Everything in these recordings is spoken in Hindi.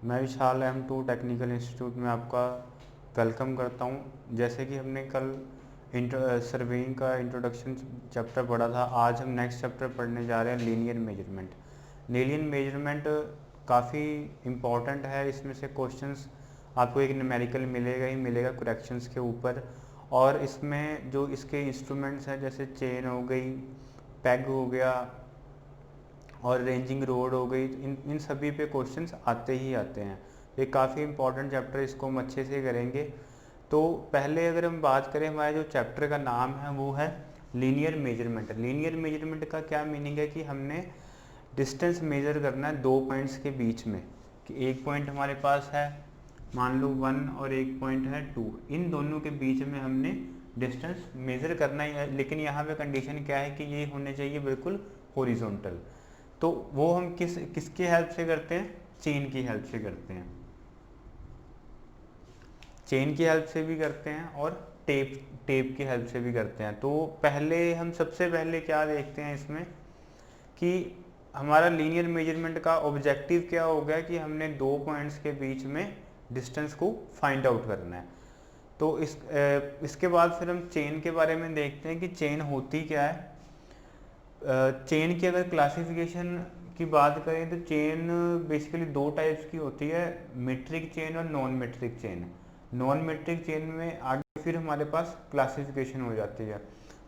मैं विशाल M2 टेक्निकल इंस्टीट्यूट में आपका वेलकम करता हूं। जैसे कि हमने कल सर्वेइंग का इंट्रोडक्शन चैप्टर पढ़ा था, आज हम नेक्स्ट चैप्टर पढ़ने जा रहे हैं लीनियर मेजरमेंट। लीनियर मेजरमेंट काफ़ी इम्पॉर्टेंट है। इसमें से क्वेश्चंस आपको एक न्यूमेरिकल मिलेगा ही मिलेगा करेक्शंस के ऊपर, और इसमें जो इसके इंस्ट्रूमेंट्स हैं जैसे चेन हो गई, पैग हो गया और रेंजिंग रोड हो गई, इन सभी पे क्वेश्चंस आते ही आते हैं। ये काफ़ी इंपॉर्टेंट चैप्टर, इसको हम अच्छे से करेंगे। तो पहले अगर हम बात करें, हमारे जो चैप्टर का नाम है वो है लीनियर मेजरमेंट। लीनियर मेजरमेंट का क्या मीनिंग है कि हमने डिस्टेंस मेजर करना है दो पॉइंट्स के बीच में, कि एक पॉइंट हमारे पास है मान लो 1 और एक पॉइंट है 2, इन दोनों के बीच में हमने डिस्टेंस मेजर करना है। लेकिन यहाँ पे कंडीशन क्या है कि ये होने चाहिए बिल्कुल हॉरिजॉन्टल। तो वो हम किसके हेल्प से करते हैं? चेन की हेल्प से करते हैं। चेन की हेल्प से भी करते हैं और टेप की हेल्प से भी करते हैं। तो पहले हम सबसे पहले क्या देखते हैं इसमें कि हमारा लीनियर मेजरमेंट का ऑब्जेक्टिव क्या हो गया कि हमने दो पॉइंट्स के बीच में डिस्टेंस को फाइंड आउट करना है। तो इसके बाद फिर हम चेन के बारे में देखते हैं कि चेन होती क्या है। चेन की अगर क्लासिफिकेशन की बात करें तो चेन बेसिकली दो टाइप्स की होती है, मीट्रिक चेन और non metric chain. Non metric chain में आगे फिर हमारे पास क्लासिफिकेशन हो जाती है।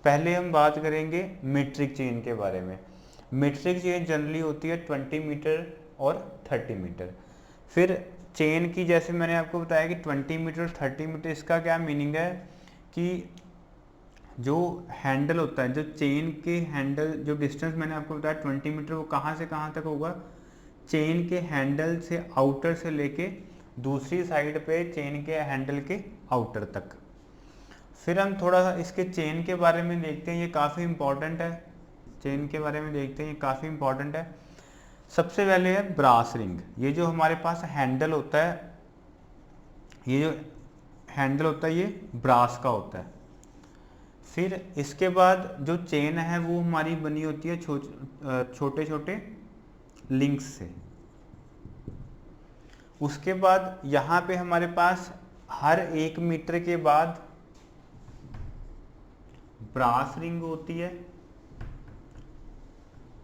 पहले हम बात करेंगे मीट्रिक चेन के बारे में। मीट्रिक चेन जनरली होती है 20 मीटर और 30 मीटर। फिर चेन की जैसे मैंने आपको बताया कि 20 मीटर 30 मीटर, इसका क्या मीनिंग है कि जो हैंडल होता है, जो चेन के हैंडल, जो डिस्टेंस मैंने आपको बताया 20 मीटर, वो कहाँ से कहाँ तक होगा? चेन के हैंडल से आउटर से लेके दूसरी साइड पे चेन के हैंडल के आउटर तक। फिर हम थोड़ा सा इसके चेन के बारे में देखते हैं, ये काफ़ी इंपॉर्टेंट है। चेन के बारे में देखते हैं, ये काफ़ी इंपॉर्टेंट है। सबसे पहले है ब्रास रिंग। ये जो हमारे पास हैंडल होता है, ये जो हैंडल होता है ये ब्रास का होता है। फिर इसके बाद जो चेन है वो हमारी बनी होती है छोटे छोटे लिंक्स से। उसके बाद यहाँ पे हमारे पास हर 1 मीटर के बाद ब्रास रिंग होती है,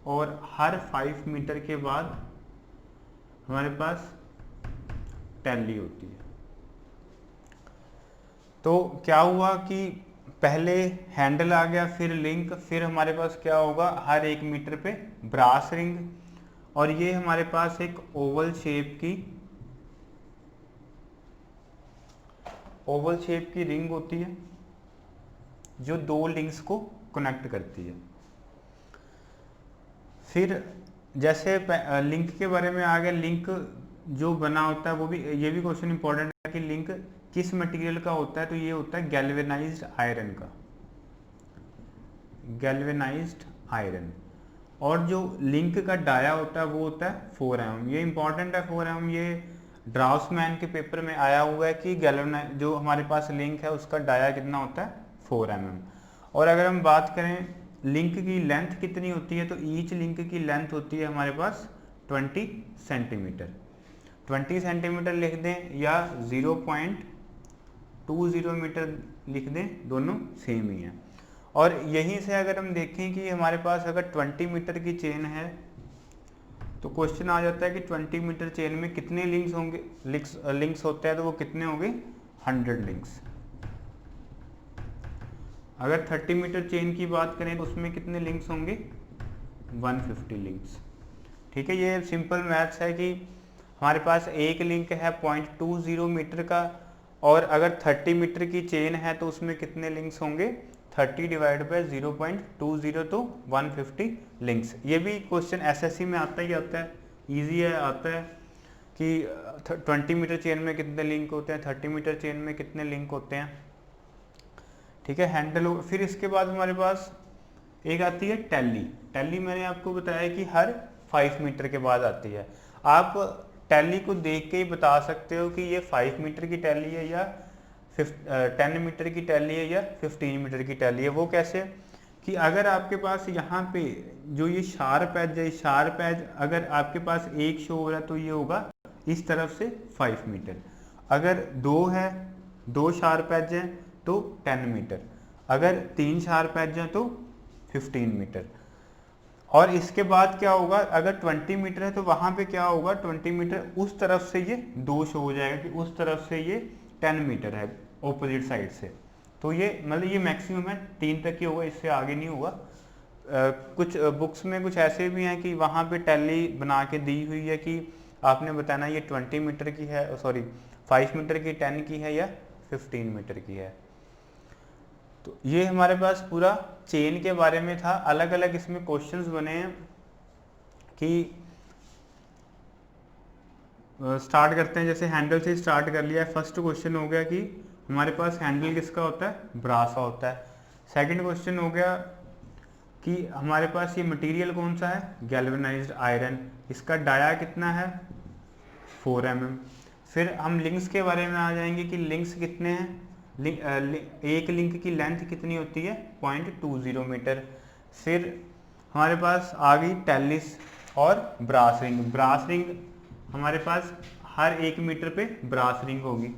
और हर 5 मीटर के बाद हमारे पास टैली होती है। तो क्या हुआ कि पहले हैंडल आ गया, फिर लिंक, फिर हमारे पास क्या होगा, हर 1 मीटर पे ब्रास रिंग, और ये हमारे पास एक ओवल शेप की रिंग होती है जो दो लिंक्स को कनेक्ट करती है। फिर जैसे लिंक के बारे में आ गया, लिंक जो बना होता है वो भी, ये भी क्वेश्चन इंपॉर्टेंट है कि लिंक किस मटेरियल का होता है। तो ये होता है गैल्वेनाइज्ड आयरन का, गैल्वेनाइज्ड आयरन। और जो लिंक का डाया होता है वो होता है 4 mm। ये इंपॉर्टेंट है 4 mm, ये ड्राफ्ट्समैन के पेपर में आया हुआ है कि जो हमारे पास लिंक है उसका डाया कितना होता है 4 mm। और अगर हम बात करें लिंक की लेंथ कितनी होती है, तो ईच लिंक की लेंथ होती है हमारे पास 20 सेंटीमीटर। 20 सेंटीमीटर लिख दें या 0.20 मीटर लिख दें, दोनों सेम ही है। और यहीं से अगर हम देखें कि हमारे पास अगर 20 मीटर की चेन है तो क्वेश्चन आ जाता है कि 20 मीटर चेन में कितने लिंक्स होंगे, लिंक्स होते हैं तो वो कितने होंगे? 100 लिंक्स। अगर 30 मीटर चेन की बात करें तो उसमें कितने लिंक्स होंगे? 150 लिंक्स। ठीक है, ये सिंपल मैथ्स है कि हमारे पास एक लिंक है 0.20 मीटर का, और अगर 30 मीटर की चेन है तो उसमें कितने लिंक्स होंगे? 30 डिवाइड बाई 0.20 तो 150 लिंक्स। ये भी क्वेश्चन एसएससी में आता ही आता है, इजी है, आता है कि 20 मीटर चेन में कितने लिंक होते हैं, 30 मीटर चेन में कितने लिंक होते हैं। ठीक है, हैंडल। फिर इसके बाद हमारे पास एक आती है टैली। टैली मैंने आपको बताया कि हर 5 मीटर के बाद आती है। आप टैली को देख के ही बता सकते हो कि ये 5 मीटर की टैली है या 10 मीटर की टैली है या 15 मीटर की टैली है। वो कैसे कि अगर आपके पास यहाँ पे जो ये शार्प एज है, शार्प एज अगर आपके पास एक शो हो रहा है तो ये होगा इस तरफ से 5 मीटर। अगर 2 है, 2 शार्प एज हैं तो 10 मीटर, अगर 3 शार्प एज हैं तो 15 मीटर। और इसके बाद क्या होगा, अगर 20 मीटर है तो वहां पे क्या होगा, 20 मीटर उस तरफ से ये 2 शो हो जाएगा कि उस तरफ से ये 10 मीटर है ऑपोजिट साइड से। तो ये मतलब ये मैक्सिमम है 3 तक ही होगा, इससे आगे नहीं होगा। कुछ बुक्स में कुछ ऐसे भी हैं कि वहाँ पे टैली बना के दी हुई है कि आपने बताना ये 20 मीटर की है, सॉरी 5 मीटर की, 10 की है या 15 मीटर की है। तो ये हमारे पास पूरा चेन के बारे में था। अलग अलग इसमें क्वेश्चंस बने हैं कि स्टार्ट करते हैं, जैसे हैंडल से स्टार्ट कर लिया है। फर्स्ट क्वेश्चन हो गया कि हमारे पास हैंडल किसका होता है, ब्रास का होता है। सेकंड क्वेश्चन हो गया कि हमारे पास ये मटेरियल कौन सा है, गैल्वेनाइज्ड आयरन, इसका डाया कितना है 4 mm। फिर हम लिंक्स के बारे में आ जाएंगे कि लिंक्स कितने हैं, एक लिंक की लेंथ कितनी होती है 0.20 मीटर। फिर हमारे पास आ गई टेलिस और ब्रास रिंग। ब्रास रिंग हमारे पास हर 1 मीटर पे ब्रास रिंग होगी,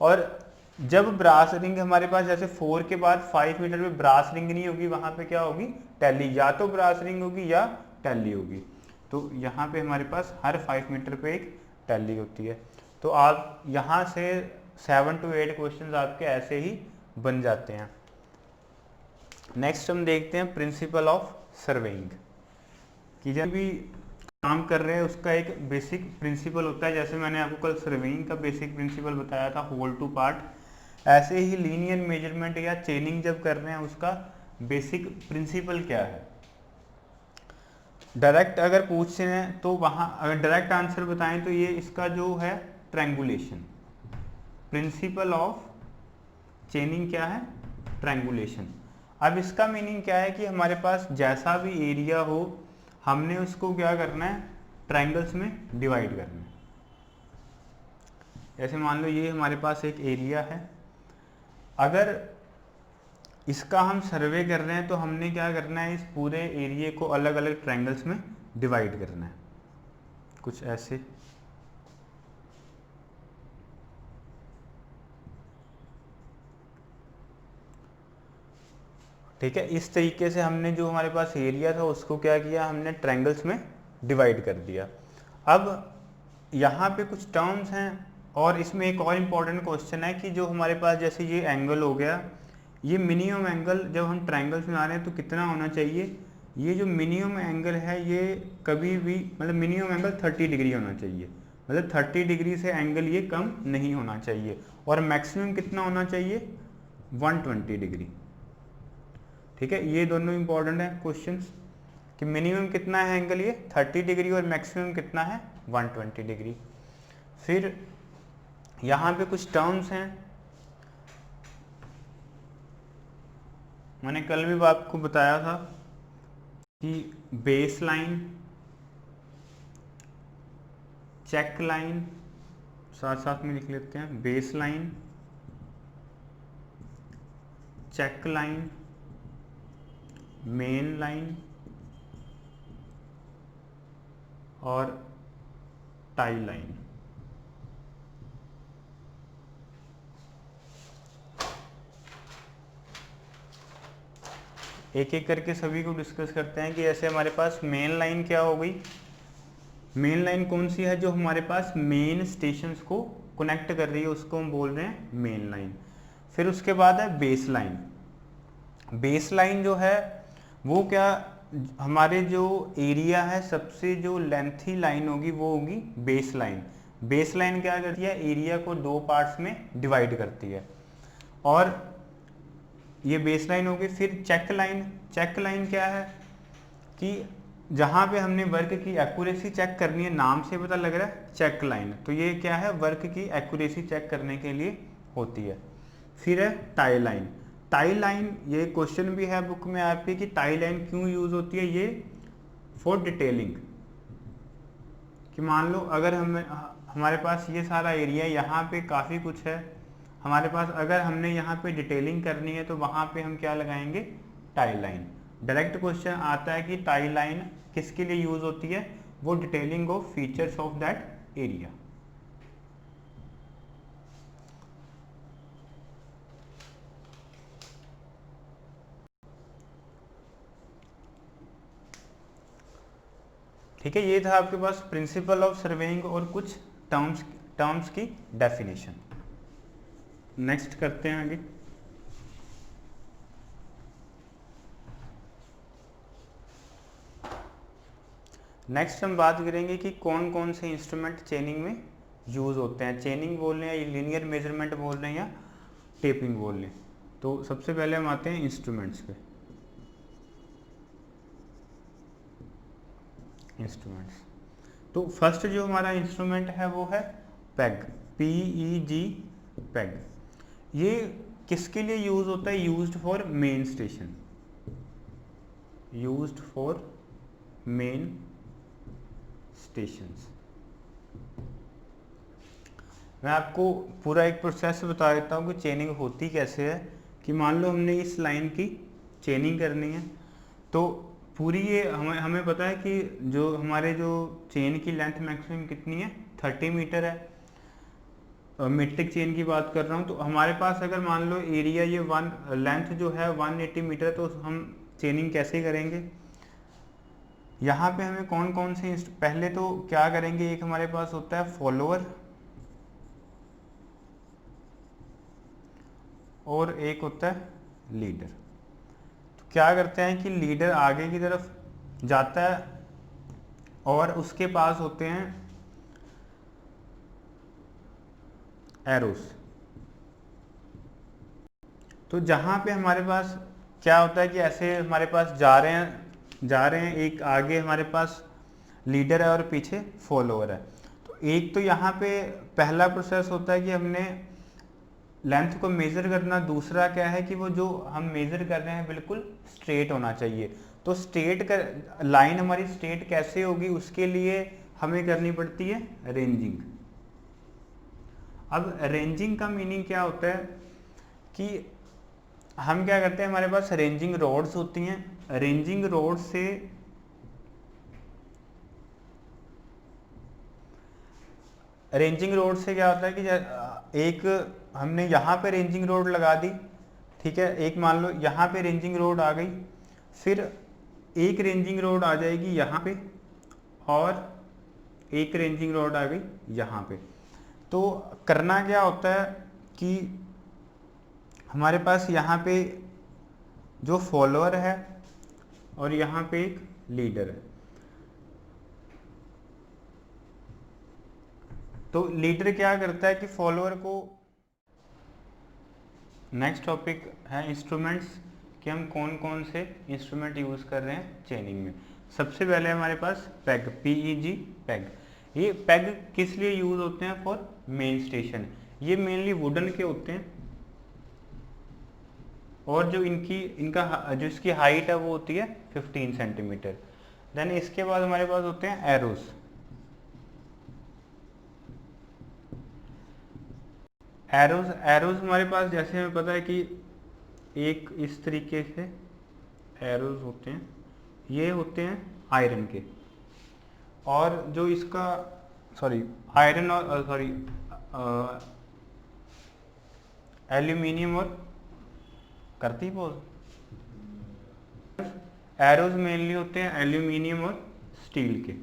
और जब ब्रास रिंग हमारे पास जैसे 4 के बाद 5 मीटर पे ब्रास रिंग नहीं होगी, वहां पे क्या होगी, टेली, या तो ब्रास रिंग होगी या टेली होगी। तो यहाँ पे हमारे पास हर 5 मीटर पे एक टेली होती है। तो आप यहाँ से 7 to 8 क्वेश्चन आपके ऐसे ही बन जाते हैं। नेक्स्ट हम देखते हैं प्रिंसिपल ऑफ सर्वेइंग, कि जब भी काम कर रहे हैं उसका एक बेसिक प्रिंसिपल होता है। जैसे मैंने आपको कल सर्वेइंग का बेसिक प्रिंसिपल बताया था, होल टू पार्ट, ऐसे ही लीनियर मेजरमेंट या चेनिंग जब कर रहे हैं उसका बेसिक प्रिंसिपल क्या है। डायरेक्ट अगर पूछते हैं तो वहां अगर डायरेक्ट आंसर बताएं तो ये इसका जो है ट्रायंगुलेशन, प्रिंसिपल ऑफ चेनिंग क्या है, ट्रायंगुलेशन। अब इसका मीनिंग क्या है कि हमारे पास जैसा भी एरिया हो हमने उसको क्या करना है, ट्रायंगल्स में डिवाइड करना है। जैसे मान लो ये हमारे पास एक एरिया है, अगर इसका हम सर्वे कर रहे हैं तो हमने क्या करना है, इस पूरे एरिया को अलग अलग ट्रायंगल्स में डिवाइड करना है, कुछ ऐसे। ठीक है, इस तरीके से हमने जो हमारे पास एरिया था उसको क्या किया, हमने ट्रायंगल्स में डिवाइड कर दिया। अब यहाँ पे कुछ टर्म्स हैं, और इसमें एक और इम्पॉर्टेंट क्वेश्चन है कि जो हमारे पास जैसे ये एंगल हो गया, ये मिनिमम एंगल जब हम ट्रायंगल्स में आ रहे हैं तो कितना होना चाहिए, ये जो मिनिमम एंगल है ये कभी भी मतलब मिनिमम एंगल 30 डिग्री होना चाहिए, मतलब 30 डिग्री से एंगल ये कम नहीं होना चाहिए। और मैक्सिमम कितना होना चाहिए, 120 डिग्री। ठीक है, ये दोनों इंपॉर्टेंट है क्वेश्चंस कि मिनिमम कितना है एंगल ये 30 डिग्री और मैक्सिमम कितना है 120 डिग्री। फिर यहाँ पे कुछ टर्म्स हैं, मैंने कल भी आपको बताया था कि बेस लाइन, चेक लाइन, साथ साथ में लिख लेते हैं, base line, check line, main line और टाई लाइन। एक एक करके सभी को डिस्कस करते हैं कि ऐसे हमारे पास मेन लाइन क्या हो गई, मेन लाइन कौन सी है, जो हमारे पास मेन स्टेशंस को कनेक्ट कर रही है उसको हम बोल रहे हैं मेन लाइन। फिर उसके बाद है बेस लाइन। बेस लाइन जो है वो क्या, हमारे जो एरिया है सबसे जो लेंथी लाइन होगी वो होगी बेस लाइन। बेस लाइन क्या करती है, एरिया को 2 पार्ट्स में डिवाइड करती है, और ये बेस लाइन होगी। फिर चेक लाइन, चेक लाइन क्या है कि जहाँ पे हमने वर्क की एक्यूरेसी चेक करनी है, नाम से पता लग रहा है चेक लाइन, तो ये क्या है, वर्क की एक्यूरेसी चेक करने के लिए होती है। फिर है टाई लाइन। टाई लाइन, ये क्वेश्चन भी है बुक में आपके कि टाई लाइन क्यों यूज होती है, ये फॉर डिटेलिंग, कि मान लो अगर हमारे पास ये सारा एरिया, यहाँ पे काफ़ी कुछ है हमारे पास, अगर हमने यहाँ पे डिटेलिंग करनी है तो वहाँ पे हम क्या लगाएंगे, टाई लाइन। डायरेक्ट क्वेश्चन आता है कि टाई लाइन किसके लिए यूज होती है, वो detailing of features of that area. ठीक है, ये था आपके पास प्रिंसिपल ऑफ सर्वेइंग और कुछ टर्म्स की डेफिनेशन। नेक्स्ट करते हैं आगे। नेक्स्ट हम बात करेंगे कि कौन कौन से इंस्ट्रूमेंट चेनिंग में यूज़ होते हैं। चेनिंग बोल रहे हैं, लीनियर मेजरमेंट बोल रहे हैं, या टेपिंग बोल रहे हैं। तो सबसे पहले हम आते हैं इंस्ट्रूमेंट्स पे। इंस्ट्रूमेंट्स, तो फर्स्ट जो हमारा इंस्ट्रूमेंट है वो है पेग, PEG, पेग। ये किसके लिए यूज होता है? Used for main station, used for main stations. मैं आपको पूरा एक प्रोसेस बता देता हूँ कि चेनिंग होती कैसे है। कि मान लो हमने इस लाइन की चेनिंग करनी है, तो पूरी ये हमें पता है कि जो हमारे जो चेन की लेंथ मैक्सिमम कितनी है, 30 मीटर है। मीट्रिक चेन की बात कर रहा हूँ। तो हमारे पास अगर मान लो एरिया ये लेंथ जो है 180 मीटर, तो हम चेनिंग कैसे करेंगे? यहाँ पे हमें कौन कौन से पहले तो क्या करेंगे, एक हमारे पास होता है फॉलोअर और एक होता है लीडर। तो क्या करते हैं कि लीडर आगे की तरफ जाता है और उसके पास होते हैं एरोस। तो जहाँ पे हमारे पास क्या होता है कि ऐसे हमारे पास जा रहे हैं, एक आगे हमारे पास लीडर है और पीछे फॉलोअर है। तो एक तो यहाँ पे पहला प्रोसेस होता है कि हमने लेंथ को मेज़र करना। दूसरा क्या है कि वो जो हम मेज़र कर रहे हैं बिल्कुल स्ट्रेट होना चाहिए। तो स्ट्रेट कर लाइन हमारी स्ट्रेट कैसे होगी, उसके लिए हमें करनी पड़ती है रेंजिंग। अब रेंजिंग का मीनिंग क्या होता है कि हम क्या करते हैं, हमारे पास रेंजिंग रोड्स होती हैं। रेंजिंग रोड से क्या होता है कि एक हमने यहाँ पे रेंजिंग रोड लगा दी, ठीक है। एक मान लो यहाँ पे रेंजिंग रोड आ गई, फिर एक रेंजिंग रोड आ जाएगी यहाँ पे और एक रेंजिंग रोड आ गई यहाँ पे। तो करना क्या होता है कि हमारे पास यहाँ पे जो फॉलोअर है और यहाँ पे एक लीडर है। तो लीडर क्या करता है कि फॉलोअर को, नेक्स्ट टॉपिक है इंस्ट्रूमेंट्स, कि हम कौन कौन से इंस्ट्रूमेंट यूज़ कर रहे हैं चेनिंग में। सबसे पहले हमारे पास पेग, PEG, पेग। ये पेग किस लिए यूज़ होते हैं? For main station. ये मेनली वुडन के होते हैं और जो इनका जो इसकी हाइट है वो होती है 15 सेंटीमीटर। देन इसके बाद हमारे पास होते हैं एरोस। एरोज हमारे पास जैसे हमें पता है कि एक इस तरीके से एरोज होते हैं, ये होते हैं आयरन के। और जो इसका आयरन और एल्यूमिनियम और करती बोल एरोज मेनली होते हैं एल्यूमिनियम और स्टील के।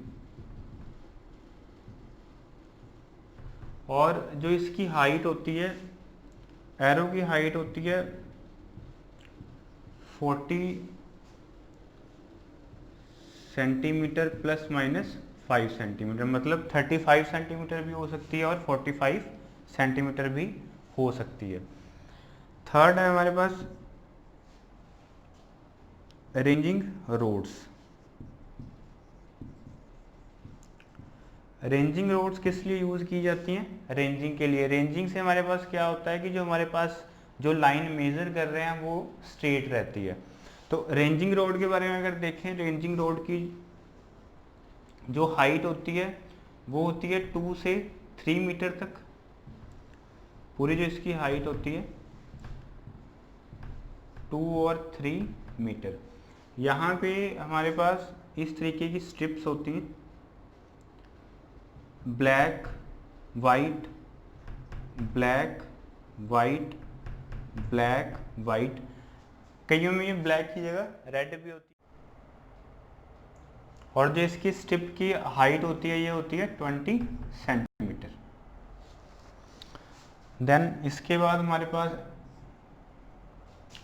और जो इसकी हाइट होती है, एरो की हाइट होती है 40 सेंटीमीटर प्लस माइनस 5 सेंटीमीटर, मतलब 35 सेंटीमीटर भी हो सकती है और 45 सेंटीमीटर भी हो सकती है। थर्ड है हमारे पास रेंजिंग रोड्स। रेंजिंग रोड्स किस लिए यूज़ की जाती हैं? रेंजिंग के लिए। रेंजिंग से हमारे पास क्या होता है कि जो हमारे पास जो लाइन मेज़र कर रहे हैं वो स्ट्रेट रहती है। तो रेंजिंग रोड के बारे में अगर देखें, रेंजिंग रोड की जो हाइट होती है वो होती है 2 से 3 मीटर तक। पूरी जो इसकी हाइट होती है 2 और 3 मीटर। यहाँ पे हमारे पास इस तरीके की स्ट्रिप्स होती हैं, black white black white black white. कईयों में ये ब्लैक की जगह रेड भी होती है। और जो इसकी स्ट्रिप की हाइट होती है ये होती है 20 सेंटीमीटर। देन इसके बाद हमारे पास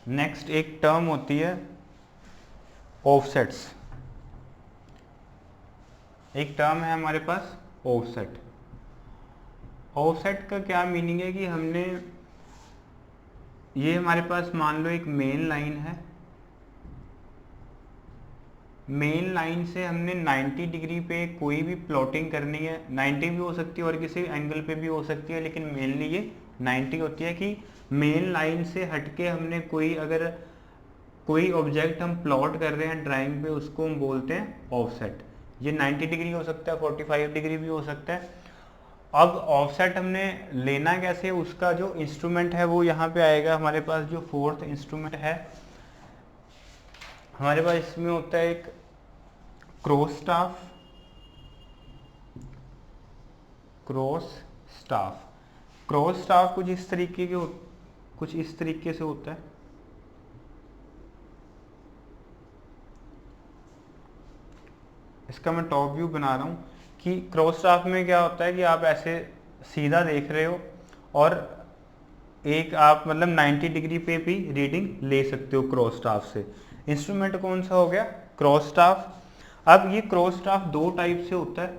नेक्स्ट एक टर्म होती है ऑफसेट्स। एक टर्म है हमारे पास ऑफसेट। ऑफसेट का क्या मीनिंग है कि हमने ये हमारे पास मान लो एक मेन लाइन है, मेन लाइन से हमने 90 डिग्री पे कोई भी प्लॉटिंग करनी है, 90 भी हो सकती है और किसी एंगल पे भी हो सकती है, लेकिन मेनली ये 90 होती है कि मेन लाइन से हटके हमने कोई अगर कोई ऑब्जेक्ट हम प्लॉट कर रहे हैं ड्राइंग पे, उसको हम बोलते हैं ऑफसेट। ये 90 डिग्री हो सकता है, 45 डिग्री भी हो सकता है। अब ऑफसेट हमने लेना कैसे, उसका जो इंस्ट्रूमेंट है वो यहाँ पे आएगा हमारे पास। जो फोर्थ इंस्ट्रूमेंट है हमारे पास, इसमें होता है एक cross staff. Cross staff, cross staff कुछ इस तरीके से होता है। इसका मैं टॉप व्यू बना रहा हूँ कि क्रॉस स्टाफ में क्या होता है कि आप ऐसे सीधा देख रहे हो और एक आप मतलब 90 डिग्री पे भी रीडिंग ले सकते हो क्रॉस स्टाफ से। इंस्ट्रूमेंट कौन सा हो गया, क्रॉस स्टाफ। अब ये क्रॉस स्टाफ दो टाइप से होता है।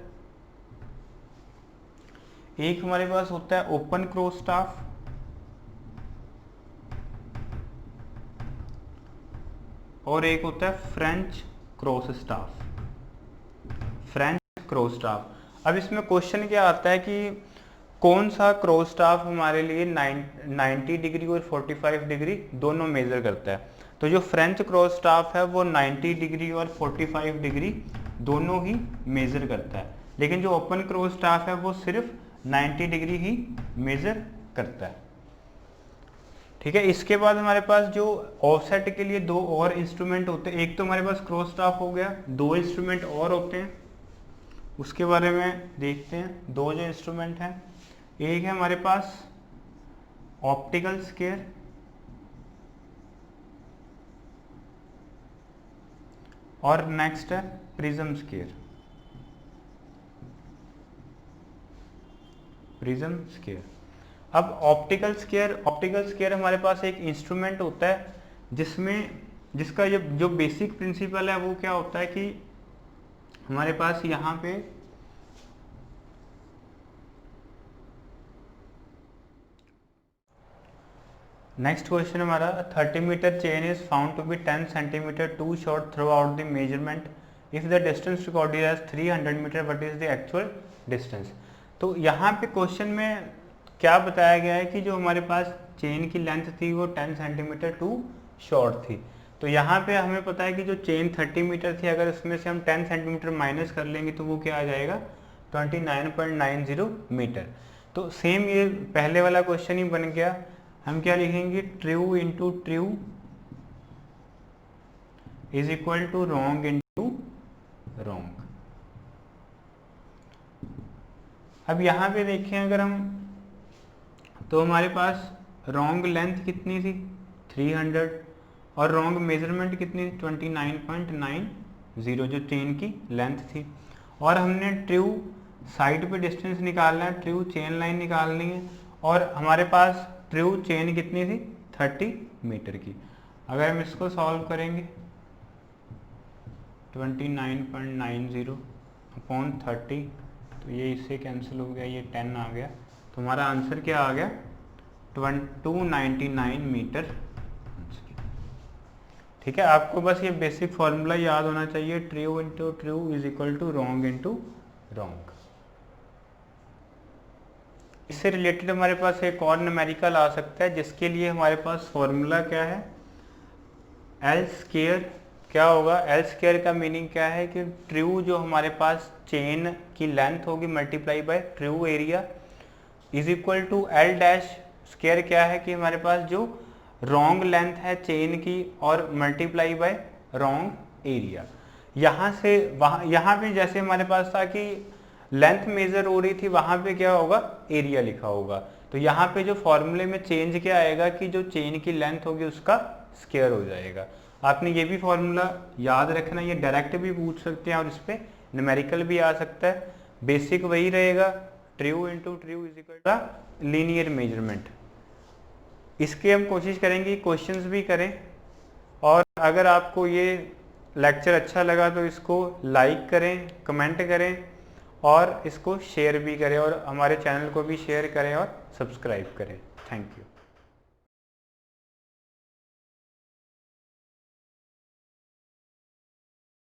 एक हमारे पास होता है ओपन क्रॉस स्टाफ, और एक होता है French cross staff. French cross staff. अब इसमें क्वेश्चन क्या आता है कि कौन सा क्रॉस स्टाफ हमारे लिए 90 डिग्री और 45 डिग्री दोनों मेजर करता है। तो जो फ्रेंच क्रॉस स्टाफ है वो 90 डिग्री और 45 डिग्री दोनों ही मेजर करता है, लेकिन जो ओपन क्रॉस स्टाफ है वो सिर्फ 90 डिग्री ही मेजर करता है। ठीक है। इसके बाद हमारे पास जो ऑफसेट के लिए दो और इंस्ट्रूमेंट होते हैं। एक तो हमारे पास क्रॉस स्टाफ हो गया, दो इंस्ट्रूमेंट और होते हैं, उसके बारे में देखते हैं। दो जो इंस्ट्रूमेंट हैं, एक है हमारे पास ऑप्टिकल स्केयर और नेक्स्ट है प्रिज्म स्केयर। Prism square. अब ऑप्टिकल स्केयर हमारे पास एक इंस्ट्रूमेंट होता है जिसका जो बेसिक प्रिंसिपल है वो क्या होता है कि हमारे पास यहाँ पे नेक्स्ट क्वेश्चन हमारा 30 metre chain is found to be 10 centimetre too short throughout the measurement if the distance recorded as 300 metre what is the actual distance. तो यहाँ पे क्वेश्चन में क्या बताया गया है कि जो हमारे पास चेन की लेंथ थी वो 10 सेंटीमीटर टू शॉर्ट थी। तो यहाँ पे हमें पता है कि जो चेन 30 मीटर थी, अगर उसमें से हम 10 सेंटीमीटर माइनस कर लेंगे तो वो क्या आ जाएगा 29.90 मीटर। तो सेम ये पहले वाला क्वेश्चन ही बन गया। हम क्या लिखेंगे, true into true is equal to wrong into wrong. अब यहाँ पे देखें अगर हम, तो हमारे पास रॉन्ग लेंथ कितनी थी 300 और रॉन्ग मेजरमेंट कितनी थी 29.90 जो चेन की लेंथ थी। और हमने ट्रू साइड पे डिस्टेंस निकालना है, ट्रू चेन लाइन निकालनी है, और हमारे पास ट्रू चेन कितनी थी 30 मीटर की। अगर हम इसको सॉल्व करेंगे 29.90 अपॉन 30, तो ये इससे कैंसिल हो गया, ये 10 आ गया। तो हमारा आंसर क्या आ गया 299 मीटर। ठीक है। आपको बस ये बेसिक फॉर्मूला याद होना चाहिए, true into true is equal to wrong into wrong. इससे रिलेटेड हमारे पास एक और न्यूमेरिकल आ सकता है जिसके लिए हमारे पास फॉर्मूला क्या है, एल स्क्वायर। क्या होगा, एल स्क्वायर का मीनिंग क्या है कि ट्रू जो हमारे पास चेन की लेंथ होगी multiply by true area is equal to L dash square. क्या है कि हमारे पास जो रॉन्ग लेंथ है चेन की और मल्टीप्लाई बाय रॉन्ग एरिया। यहाँ से वहाँ, यहाँ पे जैसे हमारे पास था कि लेंथ मेजर हो रही थी, वहां पे क्या होगा एरिया लिखा होगा। तो यहाँ पे जो फॉर्मूले में चेंज क्या आएगा कि जो चेन की लेंथ होगी उसका स्क्वायर हो जाएगा। आपने ये भी फॉर्मूला याद रखना, ये डायरेक्ट भी पूछ सकते हैं और इस पर न्यूमेरिकल भी आ सकता है। बेसिक वही रहेगा, true into true is equal to linear measurement. इसके हम कोशिश करेंगे क्वेश्चंस भी करें, और अगर आपको ये लेक्चर अच्छा लगा तो इसको लाइक करें, कमेंट करें और इसको शेयर भी करें, और हमारे चैनल को भी शेयर करें और सब्सक्राइब करें। Thank you.